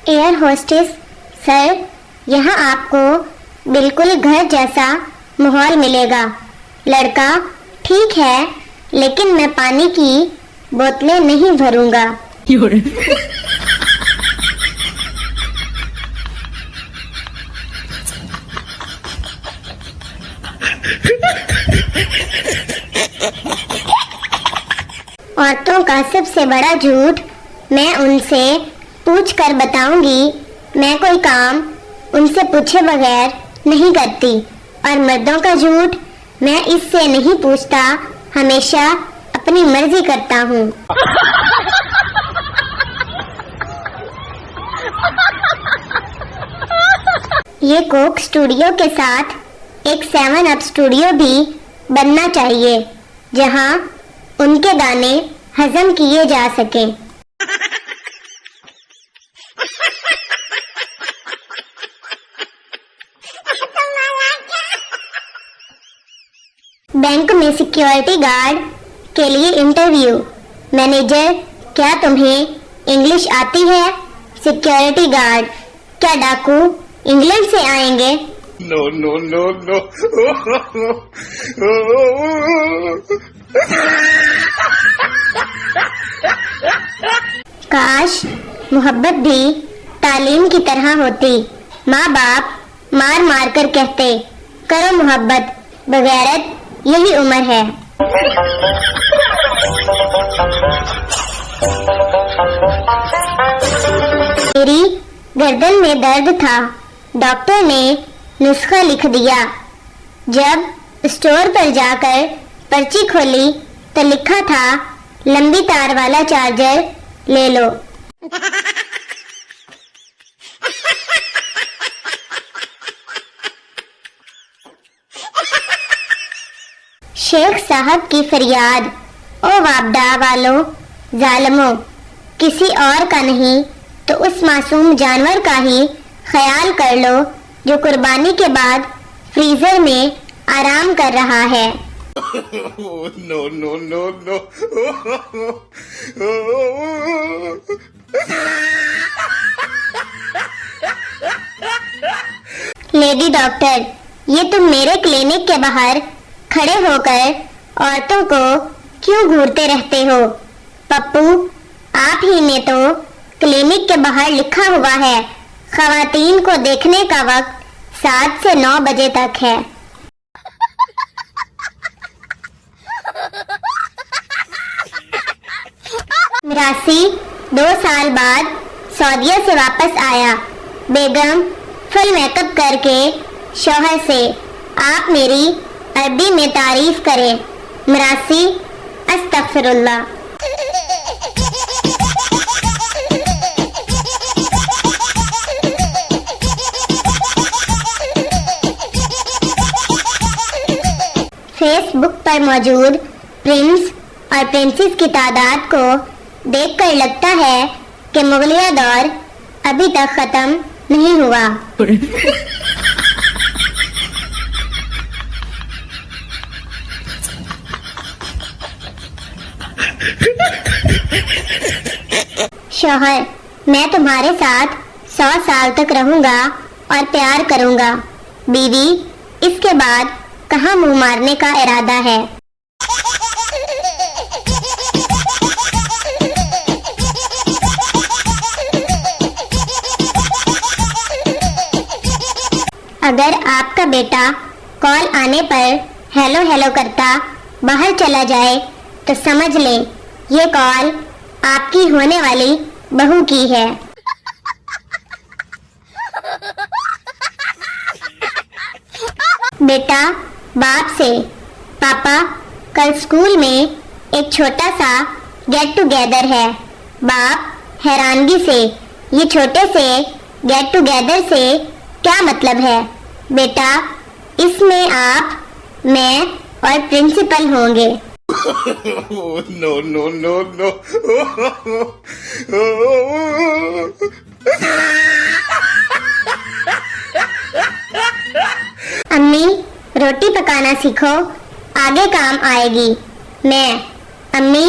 Air hostess sir, यहाँ आपको बिल्कुल घर जैसा माहौल मिलेगा। लड़का, ठीक है, लेकिन मैं पानी की बोतलें नहीं भरूंगा। औरतों का सबसे बड़ा झूठ, मैं उनसे पूछ कर बताऊंगी। मैं कोई काम उनसे पूछे बगैर नहीं करती। और मर्दों का झूठ, मैं इससे नहीं पूछता, हमेशा अपनी मर्जी करता हूँ। ये कोक स्टूडियो के साथ एक 7 अप स्टूडियो भी बनना चाहिए, जहाँ उनके गाने हजम किए जा सकें। बैंक में सिक्योरिटी गार्ड के लिए इंटरव्यू। मैनेजर, क्या तुम्हें इंग्लिश आती है? सिक्योरिटी गार्ड, क्या डाकू इंग्लैंड से आएंगे? No, no, no, no. काश मोहब्बत भी तालीम की तरह होती। माँ बाप मार मार कर कहते, करो मोहब्बत, बगैरत यही उम्र है। मेरी गर्दन में दर्द था, डॉक्टर ने नुस्खा लिख दिया। जब स्टोर पर जाकर पर्ची खोली तो लिखा था, लंबी तार वाला चार्जर ले लो। शेख साहब की फरियाद, ओ वापडा वालों, जालिमों, किसी और का नहीं तो उस मासूम जानवर का ही ख्याल कर लो जो कुर्बानी के बाद फ्रीजर में आराम कर रहा है। No, no, no, no. Lady doctor, ये तुम मेरे क्लिनिक के बाहर खड़े होकर औरतों को क्यों घूरते रहते हो? पप्पू, आप ही ने तो क्लिनिक के बाहर लिखा हुआ है, खवातीन को देखने का वक्त 7 से 9 बजे तक है। मिरासी 2 साल बाद सऊदीया से वापस आया। बेगम फुल मेकअप करके शौहर से, आप मेरी अरबी में तारीफ करें। मिरासी, अस्तगफिरुल्लाह। फेसबुक पर मौजूद प्रिंस और प्रिंसेस की तादाद को देखकर लगता है कि मुगलिया दौर अभी तक खत्म नहीं हुआ। शौहर, मैं तुम्हारे साथ 100 साल तक रहूंगा और प्यार करूंगा। बीवी, इसके बाद कहाँ मुंह मारने का इरादा है? अगर आपका बेटा कॉल आने पर हेलो हेलो करता बाहर चला जाए तो समझ लें ये कॉल आपकी होने वाली बहू की है। बेटा बाप से, पापा कल स्कूल में एक छोटा सा गेट टुगेदर है। बाप हैरानगी से, ये छोटे से गेट टुगेदर से क्या मतलब है? बेटा, इसमें आप, मैं और प्रिंसिपल होंगे। No, no, no, no. अम्मी, रोटी पकाना सीखो, आगे काम आएगी। मैं, अम्मी,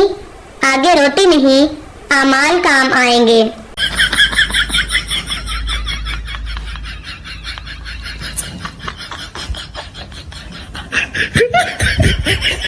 आगे रोटी नहीं, अमाल काम आएंगे।